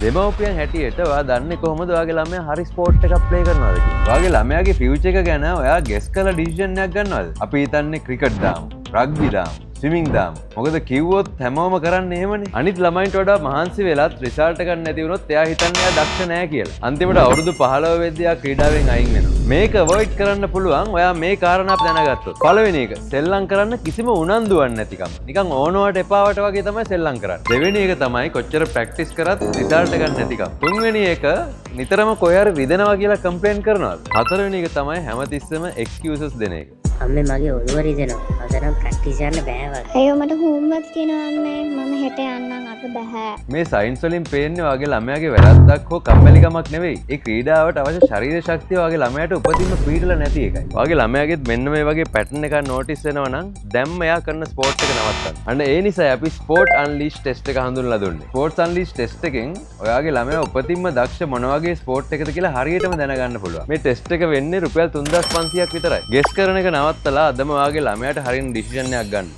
දෙමව්පියන් හැටියට ඔයා දන්නේ කොහොමද ඔයාගේ ළමයා හරි ස්පෝර්ට් එකක් ප්ලේ කරනවද කියලා? ඔයාගේ ළමයාගේ ෆියුචර් එක ගැන ඔයා ගෙස් කරලා ඩිසිෂන් එකක් ගන්නවද? අපි හිතන්නේ ක්‍රිකට් දාමු, රග්බි දාමු, ස්විමින් දාමු. මොකද කිව්වොත් හැමෝම කරන්නේ එහෙමනේ. අනිත් ළමයින්ට වඩා මහන්සි වෙලත් රිසල්ට් එකක් නැති වුණොත් එයා හිතන්නේ එයා දක්ෂ නැහැ කියලා. අන්තිමට අවුරුදු 15 වෙද්දී එයා ක්‍රීඩාවෙන් අයින් වෙනවා. මේක අවොයිඩ් කරන්න පුළුවන් ඔයා මේ කාරණා දැනගත්තොත්. පළවෙනි එක සෙල්ලම් කරන්න කිසිම උනන්දුවක් නැතිකම. නිකන් ඕනවට එපාවට වගේ තමයි සෙල්ලම් කරන්නේ. දෙවෙනි එක තමයි කොච්චර ප්‍රැක්ටිස් කරත් රිසල්ට් එකක් නැතිකම. තුන්වෙනි එක නිතරම කොහේ හරි රිදෙනවා කියලා කම්ප්ලේන් කරනවා. හතරවෙනි එක තමයි හැමතිස්සෙම එක්ස්කියුසස් දෙන එක. අම්මේ මගේ ඔළුව රිදෙනවා. අද නම් ප්‍රැක්ටිස් යන්න බෑ වගේ. අයියෝ මට හෝම්වර්ක් තියෙනවා අම්මේ. මම හෙට යන්නම් අද බෑ. මේ සයින්ස් වලින් පේන්නේ ඔයාගේ ළමයාගේ වැරද්දක් හෝ කම්මැලිකමක් නෙවෙයි. ඒ ක්‍රීඩාවට අවශ්‍ය ශරීර ශක්තිය ඔයාගේ ළමයාට උපදින්ම පීඩලා නැති එකයි. ඔයාගේ ළමයාගෙත් මෙන්න මේ වගේ පැටර්න් එකක් නෝටිස් වෙනවා නම් දැම්ම එයා කරන ස්පෝර්ට් එක නවත්තන්න. අන්න ඒ නිසා අපි ස්පෝර්ට් අන්ලීෂ් ටෙස්ට් එක හඳුන්වලා දුන්නේ. ස්පෝර්ට්ස් අන්ලීෂ් ටෙස්ට් එකෙන් ඔයාගේ ළමයා උපතින්ම දක්ෂ මොන වගේ ස්පෝර්ට් එකද කියලා හරියටම දැනගන්න පුළුවන්. මේ ටෙස්ට් එක වෙන්නේ රුපියල් 3500ක් විතරයි. ගෙස් කරන එක නවත්තලා අදම ඔයාගේ ළමයාට හරියන ඩිසිෂන් එකක් ගන්න.